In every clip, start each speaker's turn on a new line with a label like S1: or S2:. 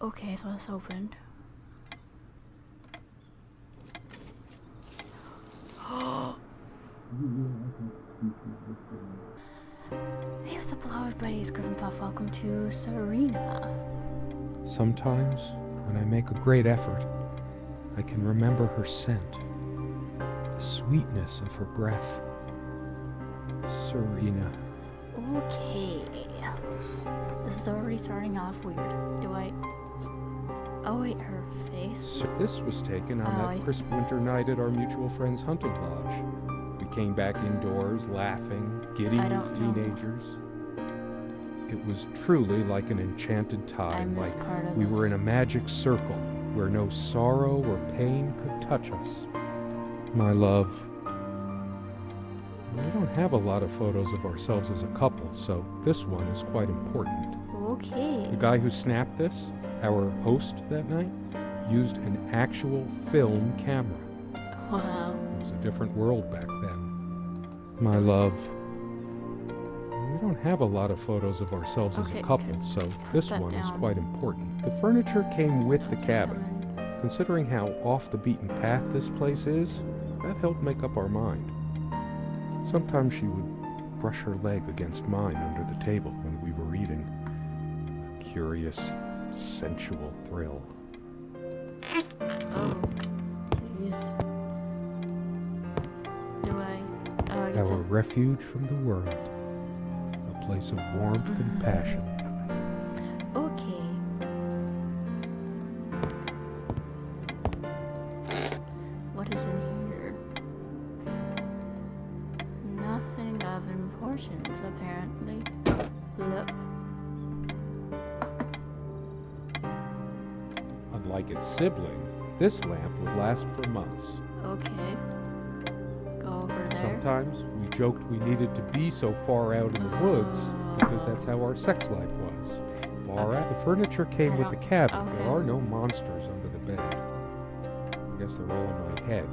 S1: Okay, so it's opened. Hey, what's up, hello everybody, it's Gryffinpuff. Welcome to Serena.
S2: Sometimes, when I make a great effort, I can remember her scent, the sweetness of her breath. Serena.
S1: Okay. This is already starting off weird. Do I... Oh wait, her face?
S2: So this was taken on that crisp winter night at our mutual friend's hunting lodge. We came back indoors, laughing, giddy as teenagers. It was truly like an enchanted time, like we were in a magic circle where no sorrow or pain could touch us. My love, we don't have a lot of photos of ourselves as a couple, so this one is quite important.
S1: Okay.
S2: The guy who snapped this, our host that night, used an actual film camera.
S1: Wow.
S2: It was a different world back then. My love, we don't have a lot of photos of ourselves as a couple, so this one is quite important. The furniture came with the cabin. Considering how off the beaten path this place is, that helped make up our mind. Sometimes she would brush her leg against mine under the table when we were eating. A curious, sensual thrill.
S1: Oh, jeez. Do I... Oh, I get
S2: Our refuge from the world. A place of warmth and passion.
S1: Okay. What is in here? Nothing of importance, apparently. Yep.
S2: Unlike its sibling, this lamp would last for months.
S1: Okay. Go over there.
S2: Sometimes we joked we needed to be so far out in the woods because that's how our sex life was. Far out. The furniture came with the cabin.
S1: Okay.
S2: There are no monsters under the bed. I guess they're all in my head.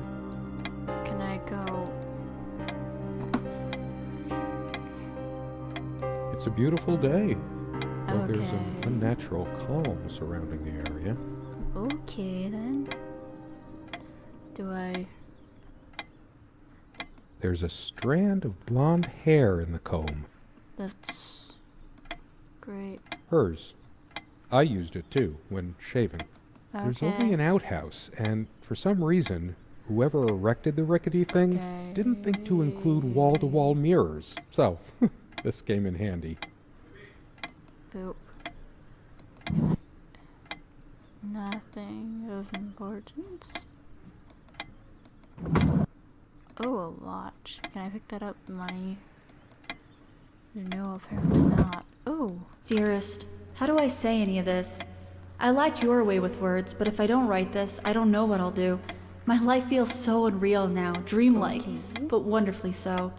S1: Can I go?
S2: It's a beautiful day, though there's
S1: Okay.
S2: an unnatural calm surrounding the area.
S1: Okay, then. Do I...
S2: There's a strand of blonde hair in the comb.
S1: That's... great.
S2: Hers. I used it too, when shaving. There's only an outhouse, and for some reason, whoever erected the rickety thing didn't think to include wall-to-wall mirrors. So, this came in handy.
S1: Boop. Nothing of importance. Oh, a watch. Can I pick that up? Money? No, apparently not. Oh.
S3: Dearest, how do I say any of this? I like your way with words, but if I don't write this, I don't know what I'll do. My life feels so unreal now, dreamlike, but wonderfully so.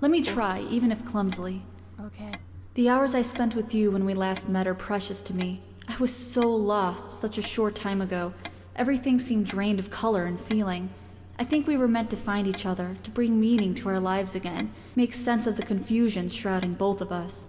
S3: Let me try, even if clumsily.
S1: Okay.
S3: The hours I spent with you when we last met are precious to me. I was so lost such a short time ago. Everything seemed drained of color and feeling. I think we were meant to find each other, to bring meaning to our lives again, make sense of the confusion shrouding both of us.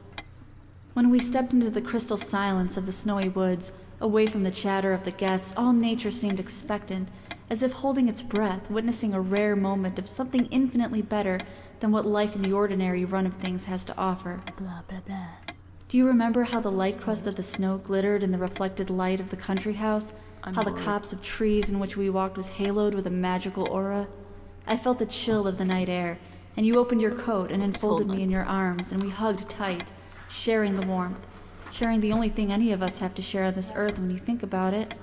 S3: When we stepped into the crystal silence of the snowy woods, away from the chatter of the guests, all nature seemed expectant, as if holding its breath, witnessing a rare moment of something infinitely better than what life in the ordinary run of things has to offer.
S1: Blah, blah, blah.
S3: Do you remember how the light crust of the snow glittered in the reflected light of the country house? How the copse of trees in which we walked was haloed with a magical aura? I felt the chill of the night air, and you opened your coat and enfolded me in your arms, and we hugged tight, sharing the warmth, sharing the only thing any of us have to share on this earth when you think about it.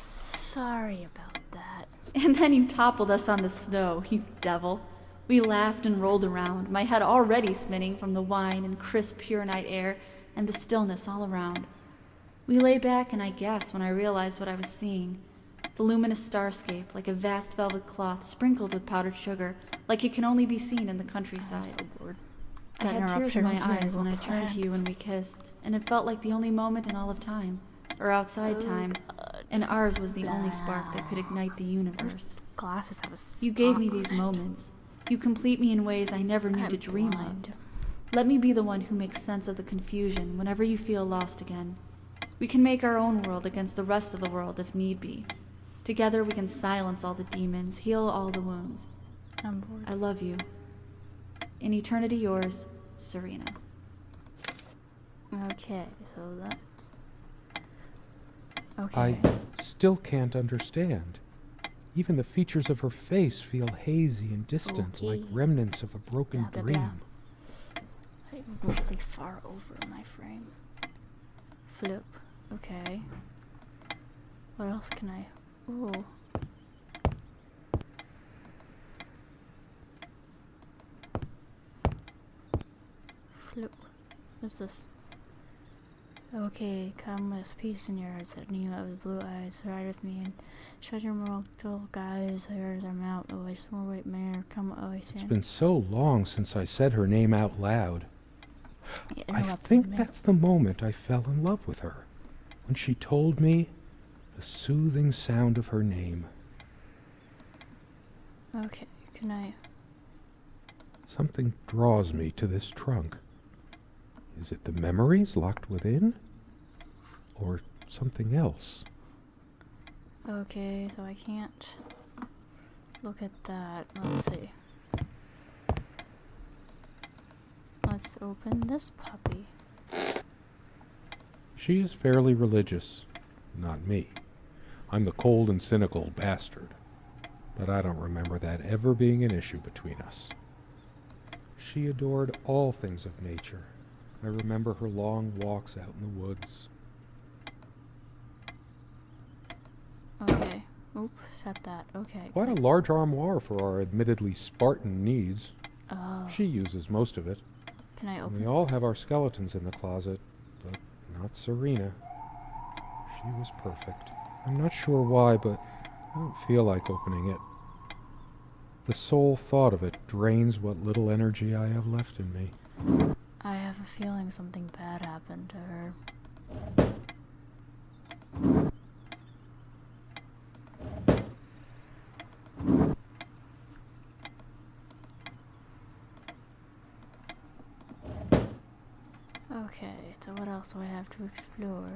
S1: Sorry about that.
S3: And then you toppled us on the snow, you devil. We laughed and rolled around, my head already spinning from the wine and crisp, pure night air and the stillness all around. We lay back, and I gasped when I realized what I was seeing. The luminous starscape, like a vast velvet cloth sprinkled with powdered sugar, like it can only be seen in the countryside.
S1: I'm so bored.
S3: I had tears in my eyes when I turned to you and we kissed, and it felt like the only moment in all of time, or outside time, and ours was the only spark that could ignite the universe.
S1: Glasses have a spot.
S3: You gave me these moments. You complete me in ways I never knew to dream of. Let me be the one who makes sense of the confusion whenever you feel lost again. We can make our own world against the rest of the world if need be. Together we can silence all the demons, heal all the wounds.
S1: I'm bored.
S3: I love you. In eternity yours, Serena.
S1: Okay, so that's... Okay.
S2: I still can't understand. Even the features of her face feel hazy and distant, like
S1: Okay.
S2: remnants of a broken
S1: Blah, blah,
S2: dream.
S1: blah. I'm really far over my frame. Flip. Okay. What else can I... Ooh. Flip. What's this? Okay, come with peace in your heart, said Nima with blue eyes. Ride with me and shut your mortal guys. Here's our mount. Oh, I just want to wait, Mayor. Come, oh, I
S2: It's
S1: stand.
S2: been so long since I said her name out loud.
S1: Yeah,
S2: I
S1: interrupt
S2: think
S1: me.
S2: that's the moment I fell in love with her. When she told me the soothing sound of her name.
S1: Okay, can I...
S2: Something draws me to this trunk. Is it the memories locked within? Or something else?
S1: Okay, so I can't look at that. Let's see. Let's open this puppy.
S2: She is fairly religious. Not me. I'm the cold and cynical bastard. But I don't remember that ever being an issue between us. She adored all things of nature. I remember her long walks out in the woods.
S1: Okay. Oops, shut that. Okay.
S2: Quite a large armoire for our admittedly Spartan needs.
S1: Oh.
S2: She uses most of it.
S1: Can I
S2: And
S1: open
S2: we all
S1: this?
S2: have our skeletons in the closet, but not Serena. She was perfect. I'm not sure why, but I don't feel like opening it. The sole thought of it drains what little energy I have left in me.
S1: I have a feeling something bad happened to her. Okay, so what else do I have to explore?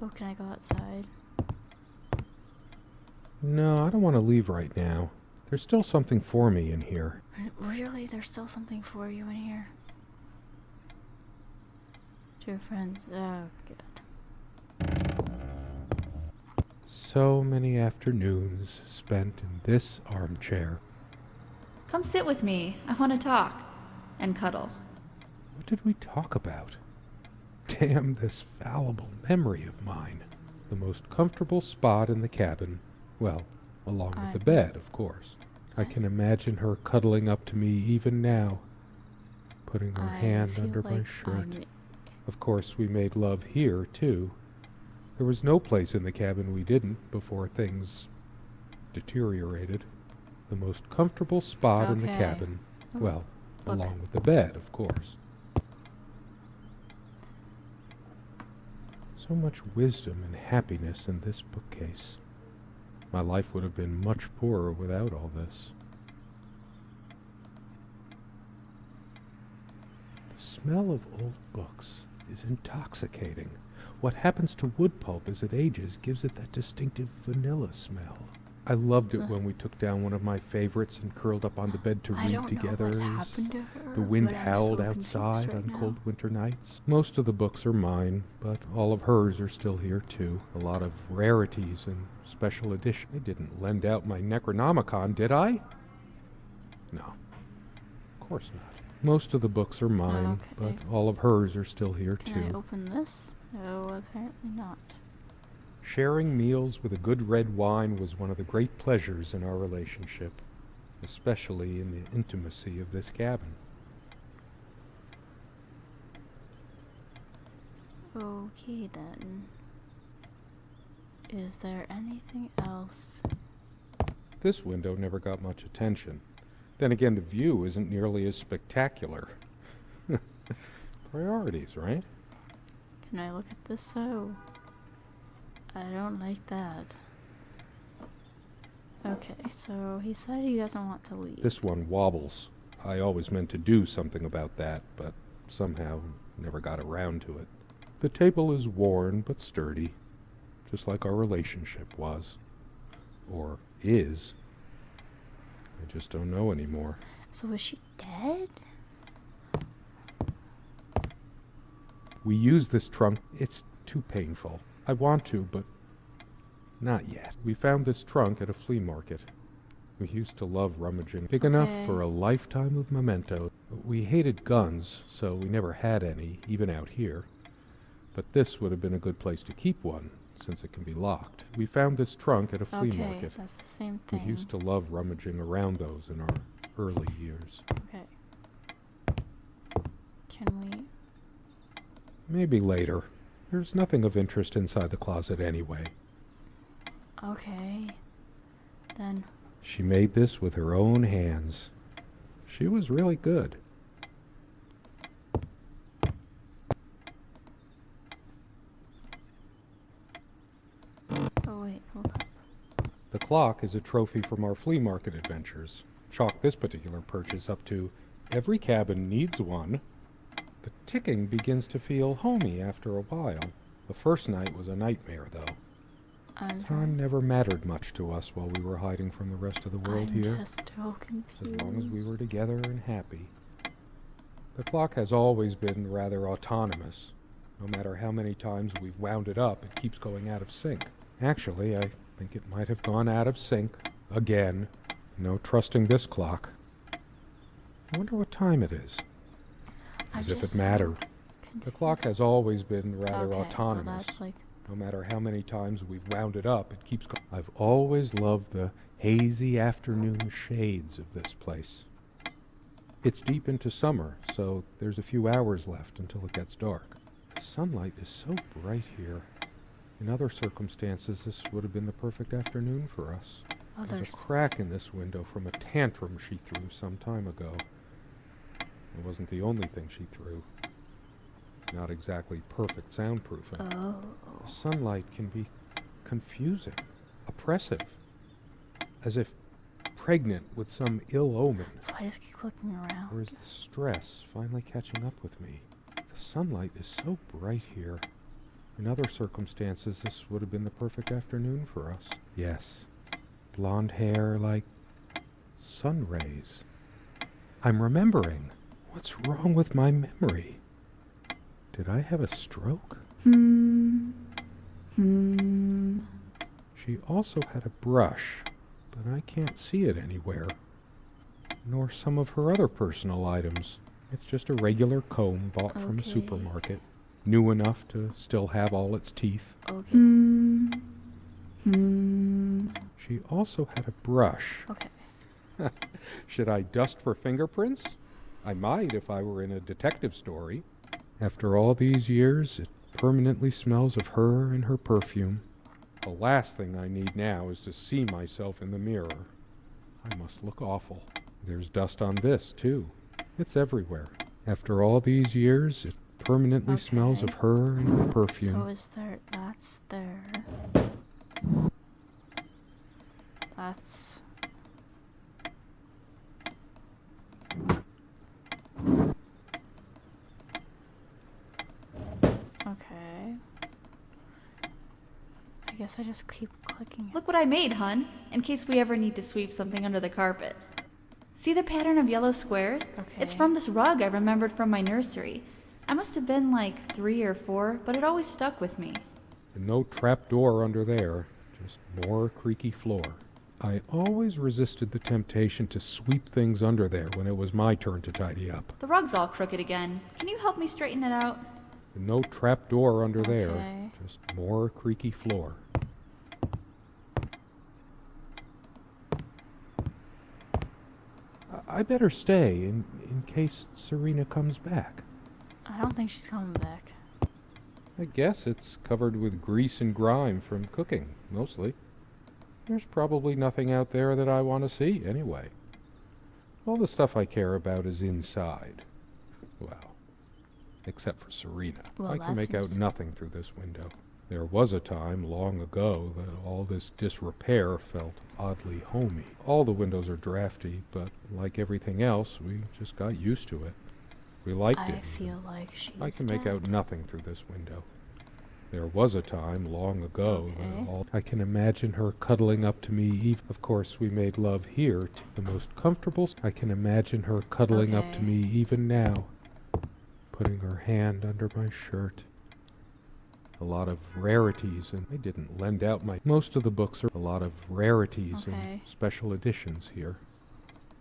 S1: Oh, can I go outside?
S2: No, I don't want to leave right now. There's still something for me in here.
S1: Really? There's still something for you in here? Dear friends, oh god.
S2: So many afternoons spent in this armchair.
S3: Come sit with me. I want to talk. And cuddle.
S2: What did we talk about? Damn this fallible memory of mine. The most comfortable spot in the cabin. Well, along with the bed, of course. I can imagine her cuddling up to me even now, putting her hand under my shirt. Of course, we made love here, too. There was no place in the cabin we didn't before things deteriorated. The most comfortable spot in the cabin. Well, along with the bed, of course. So much wisdom and happiness in this bookcase. My life would have been much poorer without all this. The smell of old books is intoxicating. What happens to wood pulp as it ages gives it that distinctive vanilla smell. I loved it when we took down one of my favorites and curled up on the bed to read together.
S1: What happened to her,
S2: The wind
S1: but I'm
S2: howled
S1: so
S2: outside
S1: confused
S2: on
S1: right
S2: cold
S1: now.
S2: winter nights. Most of the books are mine, but all of hers are still here too. A lot of rarities and special editions. I didn't lend out my Necronomicon, did I? No. Of course not. Most of the books are mine, but all of hers are still here
S1: Can
S2: too.
S1: I open this? No, apparently not.
S2: Sharing meals with a good red wine was one of the great pleasures in our relationship, especially in the intimacy of this cabin.
S1: Okay then. Is there anything else?
S2: This window never got much attention. Then again, the view isn't nearly as spectacular. Priorities, right?
S1: Can I look at this? So I don't like that. Okay, so he said he doesn't want to leave.
S2: This one wobbles. I always meant to do something about that, but somehow never got around to it. The table is worn but sturdy, just like our relationship was. Or is. I just don't know anymore.
S1: So is she dead?
S2: We use this trunk. It's too painful. I want to, but not yet. We found this trunk at a flea market. We used to love rummaging. Big enough for a lifetime of memento. We hated guns, so we never had any, even out here. But this would have been a good place to keep one, since it can be locked. We found this trunk at a flea market.
S1: Okay, that's the same thing.
S2: We used to love rummaging around those in our early years.
S1: Okay. Can we...
S2: Maybe later. There's nothing of interest inside the closet anyway.
S1: Okay. Then...
S2: She made this with her own hands. She was really good.
S1: Oh wait, hold up.
S2: The clock is a trophy from our flea market adventures. Chalk this particular purchase up to every cabin needs one. The ticking begins to feel homey after a while. The first night was a nightmare, though. Time never mattered much to us while we were hiding from the rest of the world here.
S1: I'm just so confused.
S2: As long as we were together and happy. The clock has always been rather autonomous. No matter how many times we've wound it up, it keeps going out of sync. Actually, I think it might have gone out of sync again. No trusting this clock. I wonder what time it is. As if it mattered. The clock has always been rather autonomous.
S1: So that's like...
S2: No matter how many times we've wound it up, it keeps going. I've always loved the hazy afternoon shades of this place. It's deep into summer, so there's a few hours left until it gets dark. The sunlight is so bright here. In other circumstances, this would have been the perfect afternoon for us. There's a crack in this window from a tantrum she threw some time ago. It wasn't the only thing she threw. Not exactly perfect soundproofing.
S1: Oh.
S2: Sunlight can be confusing, oppressive, as if pregnant with some ill omen.
S1: So I just keep looking around.
S2: Or is the stress finally catching up with me? The sunlight is so bright here. In other circumstances, this would have been the perfect afternoon for us. Yes, blonde hair like sun rays. I'm remembering. What's wrong with my memory? Did I have a stroke? She also had a brush, but I can't see it anywhere. Nor some of her other personal items. It's just a regular comb bought from a supermarket. New enough to still have all its teeth. She also had a brush.
S1: Okay.
S2: Should I dust for fingerprints? I might if I were in a detective story. After all these years, it permanently smells of her and her perfume. The last thing I need now is to see myself in the mirror. I must look awful. There's dust on this, too. It's everywhere. After all these years, it permanently smells of her and her perfume.
S1: So is there... That's there. That's... Okay. I guess I just keep clicking it.
S3: Look what I made, hun, in case we ever need to sweep something under the carpet. See the pattern of yellow squares?
S1: Okay.
S3: It's from this rug I remembered from my nursery. I must have been like 3 or 4, but it always stuck with me.
S2: And no trap door under there, just more creaky floor. I always resisted the temptation to sweep things under there when it was my turn to tidy up.
S3: The rug's all crooked again. Can you help me straighten it out?
S2: And no trap door under there, just more creaky floor. I better stay in case Serena comes back.
S1: I don't think she's coming back.
S2: I guess it's covered with grease and grime from cooking, mostly. There's probably nothing out there that I want to see, anyway. All the stuff I care about is inside. Well, except for Serena.
S1: Well,
S2: I can make out nothing through this window. There was a time long ago that all this disrepair felt oddly homey. All the windows are drafty, but like everything else, we just got used to it. We liked it.
S1: I feel like she's
S2: I can make out nothing through this window. There was a time long ago that all... I can imagine her cuddling up to me. Of course, we made love here, the most comfortable. I can imagine her cuddling up to me even now, putting her hand under my shirt. A lot of rarities, and I didn't lend out my... Most of the books are a lot of rarities and special editions here.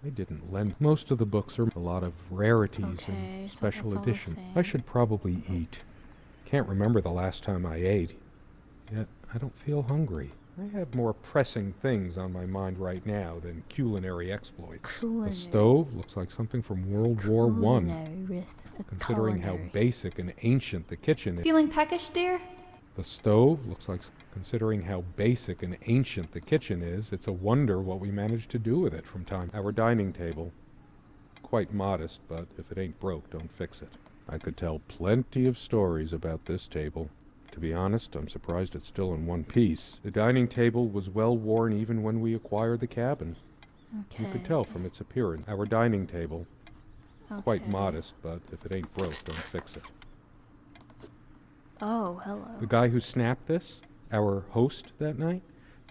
S2: I didn't lend... Most of the books are a lot of rarities and special editions. I should probably eat. Can't remember the last time I ate, yet I don't feel hungry. I have more pressing things on my mind right now than culinary exploits. The stove looks like something from World War I, considering how basic and ancient the kitchen is.
S3: Feeling peckish, dear?
S2: The stove looks like, considering how basic and ancient the kitchen is, it's a wonder what we managed to do with it from time. Our dining table, quite modest, but if it ain't broke, don't fix it. I could tell plenty of stories about this table. To be honest, I'm surprised it's still in one piece. The dining table was well worn even when we acquired the cabin. You could tell from its appearance. Our dining table, quite modest, but if it ain't broke, don't fix it.
S1: Oh, hello.
S2: The guy who snapped this, our host that night,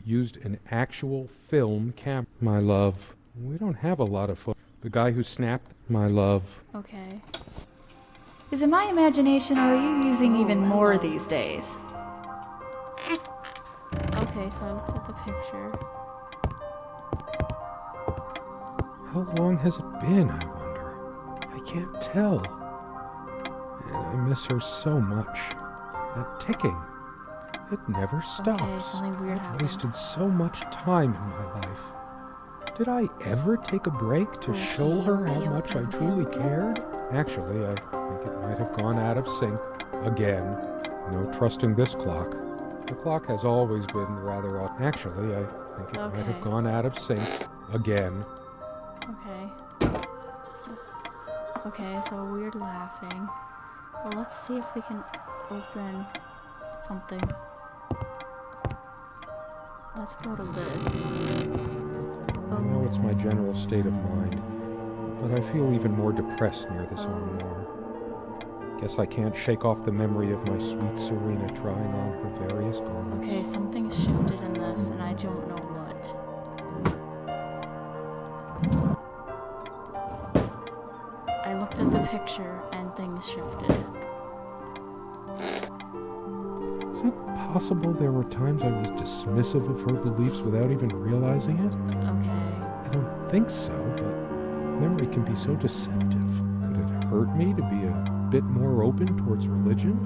S2: used an actual film camera. My love, we don't have a lot of footage. The guy who snapped, my love.
S1: Okay.
S3: Is it my imagination, or are you using even more these days?
S1: Okay, so I looked at the picture.
S2: How long has it been, I wonder? I can't tell. And I miss her so much. That ticking. It never stops.
S1: Okay, something weird happened.
S2: I've wasted so much time in my life. Did I ever take a break to show her how much I truly cared? Actually, I think it might have gone out of sync. Again. No trusting this clock. The clock has always been rather odd. Actually, I think it might have gone out of sync. Again.
S1: So weird laughing. Well, let's see if we can open something. Let's go to this.
S2: I know it's my general state of mind, but I feel even more depressed near this armoire. Guess I can't shake off the memory of my sweet Serena trying on her various garments.
S1: Okay, something shifted in this, and I don't know what. I looked at the picture, and things shifted.
S2: Is it possible there were times I was dismissive of her beliefs without even realizing it?
S1: Okay.
S2: I don't think so, but memory can be so deceptive. Could it hurt me to be a bit more open towards religion?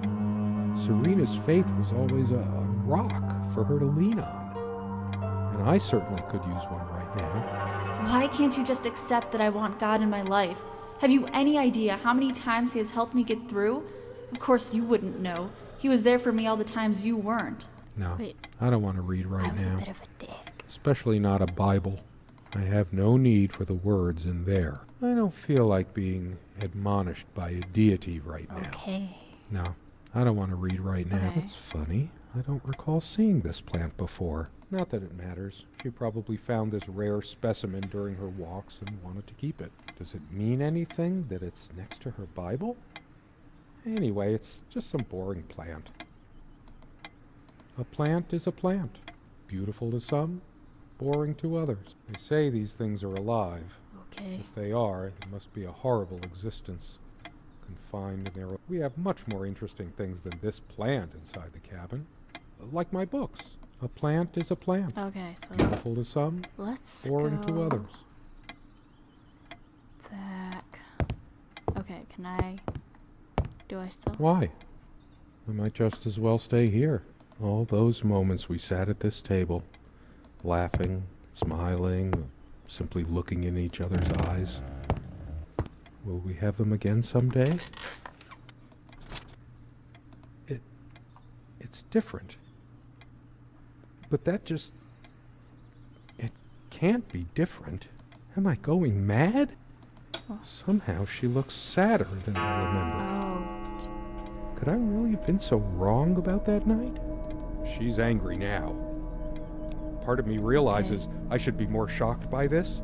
S2: Serena's faith was always a rock for her to lean on. And I certainly could use one right now.
S3: Why can't you just accept that I want God in my life? Have you any idea how many times he has helped me get through? Of course you wouldn't know. He was there for me all the times you weren't.
S2: No,
S1: Wait,
S2: I don't want to read right
S1: I was
S2: now.
S1: a bit of a dick.
S2: Especially not a Bible. I have no need for the words in there. I don't feel like being admonished by a deity right now.
S1: Okay.
S2: No, I don't want to read right now.
S1: Okay.
S2: It's funny. I don't recall seeing this plant before. Not that it matters. She probably found this rare specimen during her walks and wanted to keep it. Does it mean anything that it's next to her Bible? Anyway, it's just some boring plant. A plant is a plant. Beautiful to some, boring to others. They say these things are alive.
S1: Okay.
S2: If they are, it must be a horrible existence, confined in their... We have much more interesting things than this plant inside the cabin. Like my books. A plant is a plant.
S1: Okay, so
S2: Beautiful to some,
S1: let's
S2: boring
S1: go
S2: to others.
S1: back. Okay, can I... Do I still?
S2: Why? I might just as well stay here. All those moments we sat at this table, laughing, smiling, simply looking in each other's eyes. Will we have them again someday? It's different. But that just... It can't be different. Am I going mad? Somehow she looks sadder than I remember.
S1: Oh.
S2: Could I really have been so wrong about that night? She's angry now. Part of me realizes I should be more shocked by this,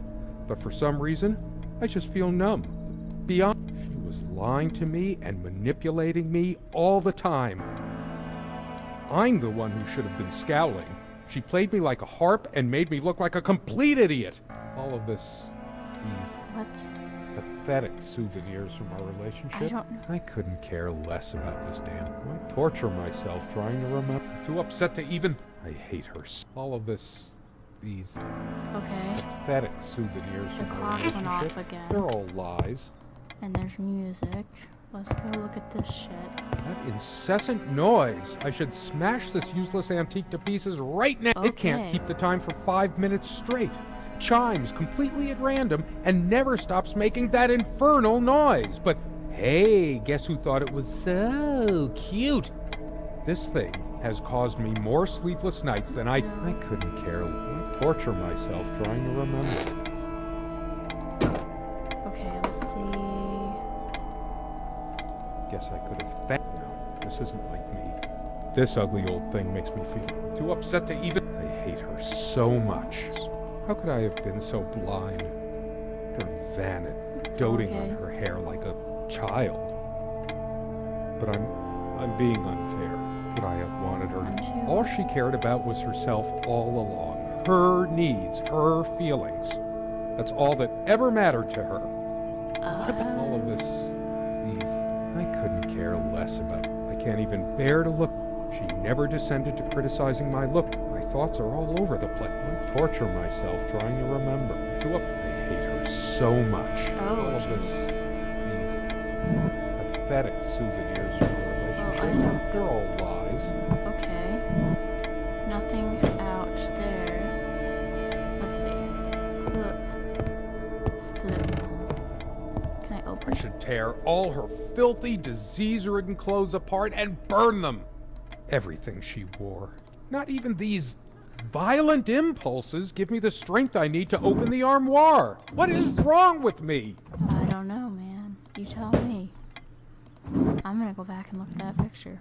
S2: but for some reason, I just feel numb. Beyond, she was lying to me and manipulating me all the time. I'm the one who should have been scowling. She played me like a harp and made me look like a complete idiot. All of this, these pathetic souvenirs from our relationship.
S1: I don't know.
S2: I couldn't care less about this damn. I torture myself trying to remember. Too upset to even. I hate her. All of this, these pathetic souvenirs
S1: The
S2: from our
S1: clock
S2: relationship.
S1: went off again.
S2: They're all lies.
S1: And there's music. Let's go look at this shit.
S2: That incessant noise. I should smash this useless antique to pieces right now. It can't
S1: Okay.
S2: keep the time for 5 minutes straight. Chimes completely at random and never stops making that infernal noise. But hey, guess who thought it was so cute? This thing has caused me more sleepless nights than I couldn't care. I torture myself trying to remember.
S1: Okay, let's see.
S2: Guess I could have No, this isn't like me. This ugly old thing makes me feel too upset to even. I hate her so much. How could I have been so blind? Her vanity, doting on her hair like a child. But I'm being unfair. Could I have wanted her? All she cared about was herself all along. Her needs, her feelings. That's all that ever mattered to her. What about all of this? I couldn't care less about. I can't even bear to look. She never descended to criticizing my look. My thoughts are all over the place. I torture myself trying to remember. I hate her so much. All of this, these pathetic souvenirs from our relationship. They're all lies.
S1: Okay. Nothing out there. Let's see. Flip. Can I open?
S2: I should tear all her filthy, disease-ridden clothes apart and burn them. Everything she wore. Not even these violent impulses give me the strength I need to open the armoire. What is wrong with me?
S1: I don't know, man. You tell me. I'm gonna go back and look at that picture.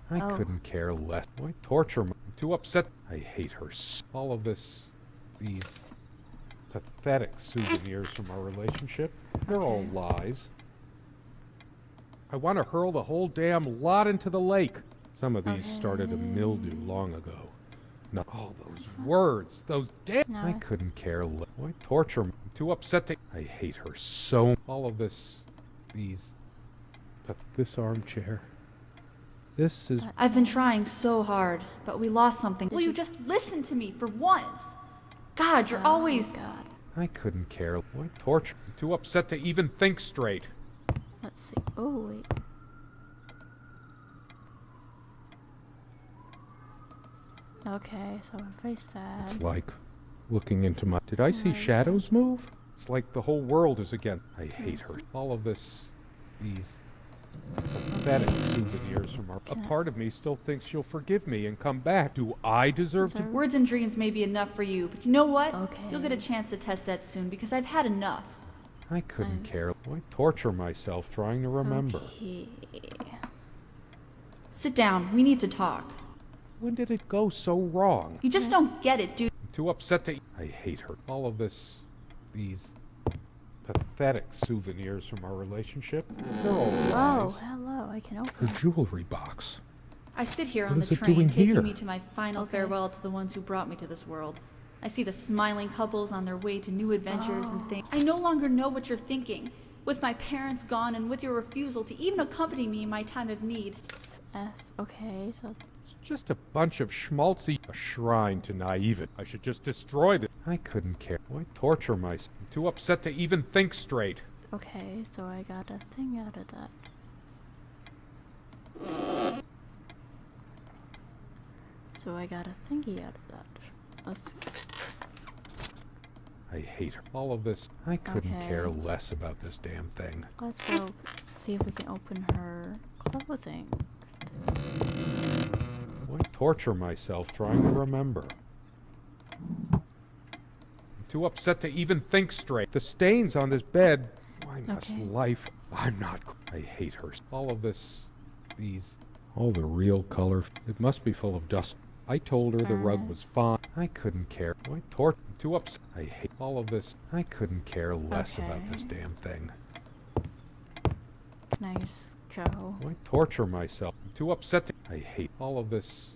S2: I couldn't care less. Why torture me? I'm too upset. I hate her. All of this, these pathetic souvenirs from our relationship. They're all lies. I want to hurl the whole damn lot into the lake. Some of these started to mildew long ago. No, all those words, those damn. I couldn't care less. Why torture me? I'm too upset to. I hate her so. All of this, these, this armchair. This is.
S3: I've been trying so hard, but we lost something. Will you just listen to me for once? God, you're always.
S1: God.
S2: I couldn't care. Why torture? I'm too upset to even think straight.
S1: Let's see. Oh, wait. Okay, so I'm very sad.
S2: It's like looking into my. Did I see shadows move? It's like the whole world is again. I hate her. All of this, these pathetic souvenirs from our. A part of me still thinks she'll forgive me and come back. Do I deserve to?
S3: Words and dreams may be enough for you, but you know what?
S1: Okay.
S3: You'll get a chance to test that soon because I've had enough.
S2: I couldn't care. Why torture myself trying to remember?
S1: Okay.
S3: Sit down. We need to talk.
S2: When did it go so wrong?
S3: You just don't get it, dude.
S2: I'm too upset to. I hate her. All of this, these pathetic souvenirs from our relationship. They're all lies.
S1: Oh, hello. I can open
S2: Her jewelry box.
S3: I sit here
S2: What
S3: on
S2: is
S3: the
S2: it
S3: train,
S2: doing
S3: taking
S2: here?
S3: me to my final farewell to the ones who brought me to this world. I see the smiling couples on their way to new adventures and things. I no longer know what you're thinking. With my parents gone and with your refusal to even accompany me in my time of need.
S1: S. Okay, so
S2: It's just a bunch of schmaltzy. A shrine to naivety. I should just destroy this. I couldn't care. Why torture myself? I'm too upset to even think straight.
S1: okay, so I got a thing out of that. So I got a thingy out of that. Let's.
S2: I hate her. All of this. I couldn't
S1: Okay.
S2: care less about this damn thing.
S1: Let's go see if we can open her clothing.
S2: Why torture myself trying to remember? I'm Too upset to even think straight. The stains on this bed. Why must
S1: Okay.
S2: life... I'm not... I hate her. All of this... These... All the real color. It must be full of dust. I told her the rug was fine. I couldn't care. Why too upset. I hate all of this. I couldn't care less about this
S1: Okay.
S2: damn thing.
S1: Nice. Go.
S2: Why torture myself? I'm too upset to... I hate all of this...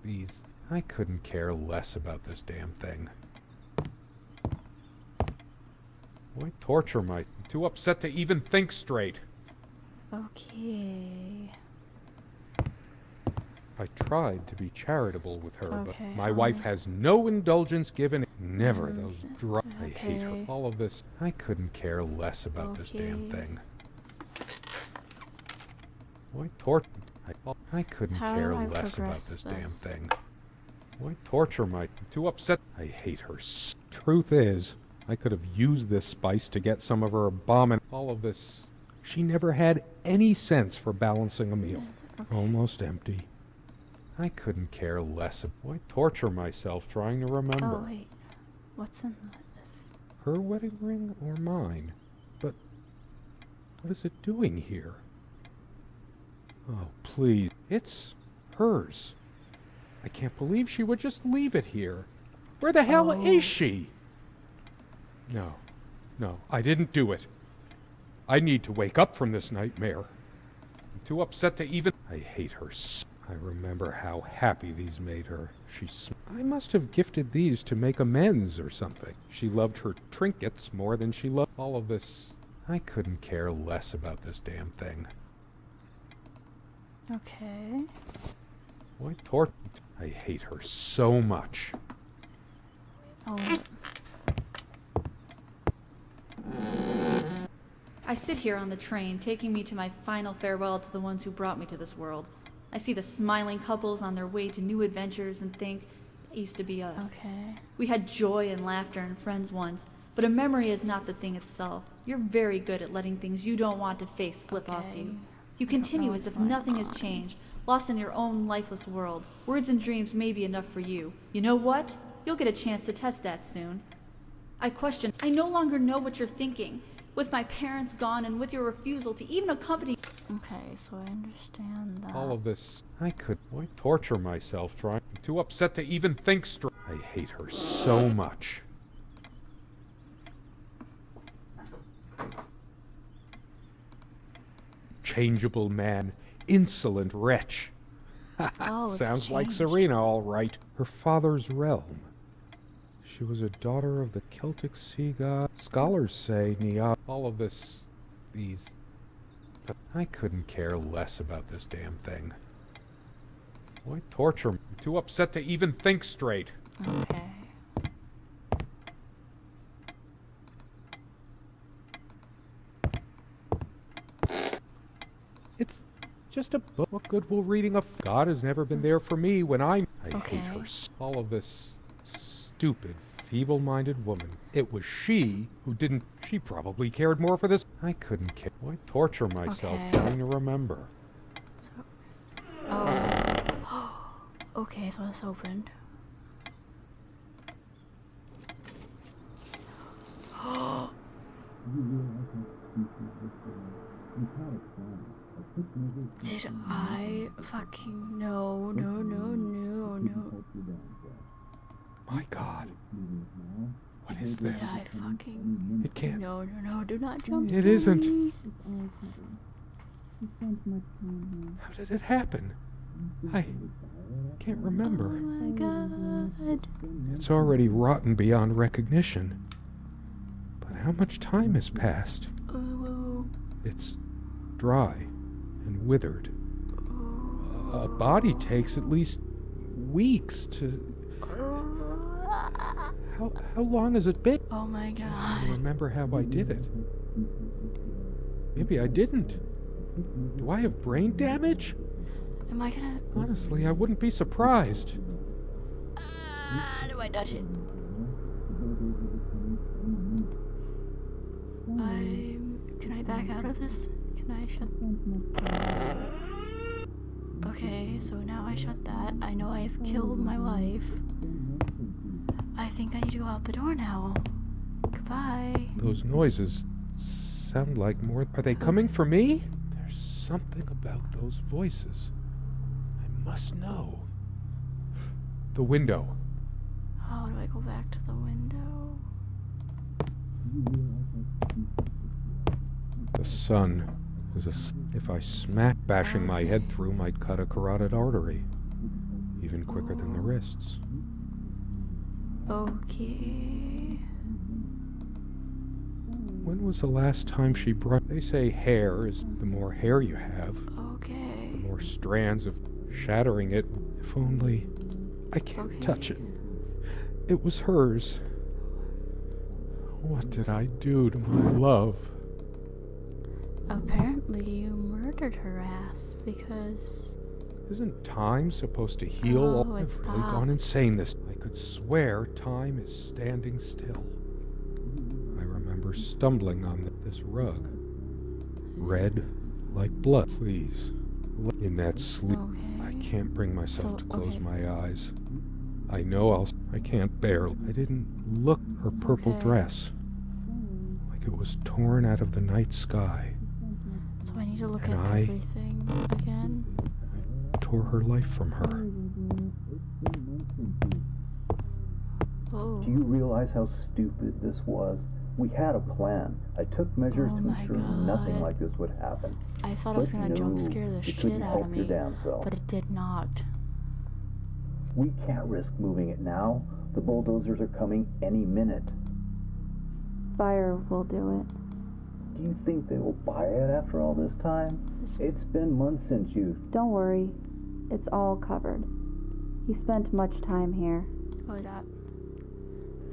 S2: These... I couldn't care less about this damn thing. Why torture myself? I'm too upset to even think straight.
S1: Okay.
S2: I tried to be charitable with her,
S1: Okay,
S2: but my wife has no indulgence given. Never those dry... I hate her.
S1: Okay.
S2: All of this... I couldn't care less about this damn
S1: Okay.
S2: thing. Why torture... I couldn't
S1: How
S2: care
S1: do I
S2: less about
S1: progress
S2: this damn
S1: this?
S2: thing. Why torture my... I'm too upset... I hate her. Truth is, I could have used this spice to get some of her all of this... She never had any sense for balancing a meal.
S1: Okay.
S2: Almost empty. I couldn't care less. Why torture myself trying to remember?
S1: Oh wait. What's in this?
S2: Her wedding ring or mine? But what is it doing here? Oh, please. It's hers. I can't believe she would just leave it here. Where the hell
S1: Oh.
S2: is she? No. No, I didn't do it. I need to wake up from this nightmare. I'm too upset to even... I hate her. I remember how happy these made her. I must have gifted these to make amends or something. She loved her trinkets more than she loved all of this. I couldn't care less about this damn thing.
S1: Okay.
S2: Why I hate her so much.
S1: Oh.
S3: I sit here on the train, taking me to my final farewell to the ones who brought me to this world. I see the smiling couples on their way to new adventures and think, that used to be us.
S1: Okay.
S3: We had joy and laughter and friends once, but a memory is not the thing itself. You're very good at letting things you don't want to face slip off
S1: Okay.
S3: you. You continue
S1: what's
S3: as if
S1: going
S3: nothing has
S1: on.
S3: changed, lost in your own lifeless world. Words and dreams may be enough for you. You know what? You'll get a chance to test that soon. I question, I no longer know what you're thinking. With my parents gone and with your refusal to even accompany...
S1: Okay, so I understand that.
S2: All of this. Why torture myself trying... I'm too upset to even think straight. I hate her so much. Changeable man. Insolent wretch.
S1: Oh, it's
S2: Sounds like
S1: changed.
S2: Serena, all right. Her father's realm. She was a daughter of the Celtic sea god. Scholars say all of this... These... But I couldn't care less about this damn thing. Why torture me? I'm too upset to even think straight.
S1: Okay.
S2: It's just a book. What good will reading a... God has never been there for me when I hate
S1: Okay.
S2: her. All of this stupid, feeble-minded woman. It was she who didn't... She probably cared more for this. I couldn't care. Why torture myself
S1: Okay.
S2: trying to remember?
S1: Oh. Okay, so it's opened. Did I fucking no.
S2: My God. What is this?
S1: Did I fucking
S2: It can't...
S1: no, do not jump
S2: It
S1: scare
S2: isn't.
S1: me.
S2: How did it happen? I can't
S1: Oh
S2: remember.
S1: my God.
S2: It's already rotten beyond recognition. But how much time has passed?
S1: Oh.
S2: It's dry and withered. A body takes at least weeks to... How long has it been?
S1: Oh my
S2: I
S1: God.
S2: remember how I did it. Maybe I didn't. Do I have brain damage?
S1: Am I gonna...
S2: Honestly, I wouldn't be surprised.
S1: do I touch it? Can I back out of this? Can I shut... Okay, so now I shut that. I know I've killed my wife. I think I need to go out the door now. Goodbye.
S2: Those noises sound like more... Are they coming for me? There's something about those voices. I must know. The window.
S1: How do I go back to the window?
S2: The sun is if I smack bashing my head through might cut a carotid artery. Even quicker than the wrists.
S1: Okay.
S2: When was the last time she brushed? They say hair is the more hair you have,
S1: Okay.
S2: the more strands of shattering it. If only I can't touch it. It was hers. What did I do to my love?
S1: Apparently you murdered her ass because...
S2: Isn't time supposed to heal?
S1: Oh,
S2: I've
S1: it's
S2: really gone insane this. I could swear time is standing still. I remember stumbling on this rug. Red like blood. Please. In that sleep.
S1: Okay.
S2: I can't bring myself to close my eyes. I know I can't bear. I didn't look her purple dress. Like it was torn out of the night sky.
S1: So I need to look at everything again.
S2: Tore her life from her.
S1: Oh.
S4: Do you realize how stupid this was? We had a plan. I took measures to ensure nothing like this would happen.
S1: I thought I was gonna jump scare the shit out of me, but it did not.
S4: We can't risk moving it now. The bulldozers are coming any minute.
S5: Fire will do it.
S4: Do you think they will buy it after all this time? It's been months since you...
S5: Don't worry. It's all covered. He spent much time here.
S1: Oh, that.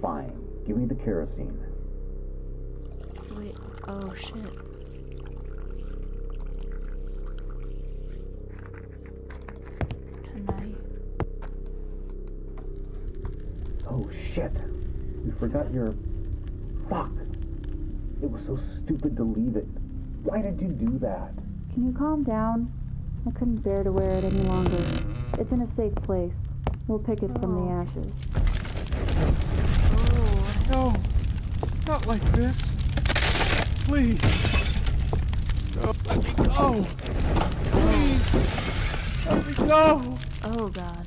S4: Fine. Give me the kerosene.
S1: Wait. Oh, shit. Can I?
S4: Oh, shit. We forgot your... Fuck. It was so stupid to leave it. Why did you do that?
S5: Can you calm down? I couldn't bear to wear it any longer. It's in a safe place. We'll pick it from the ashes.
S1: Oh.
S2: No. Not like this. Please. No, let me go. Please. Let me go.
S1: Oh, God.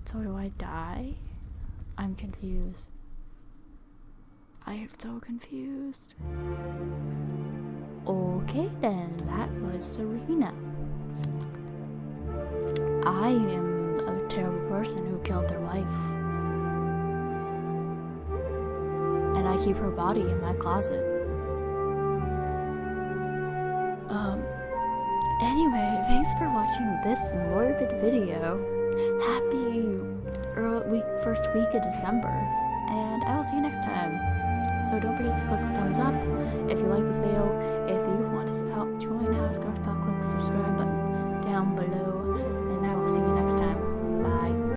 S1: So do I die? I'm confused. I am so confused. Okay then, that was Serena. I am a terrible person who killed their wife. And I keep her body in my closet. Anyway, thanks for watching this morbid video. Happy first week of December. And I will see you next time. So don't forget to click the thumbs up if you like this video. If you want to help join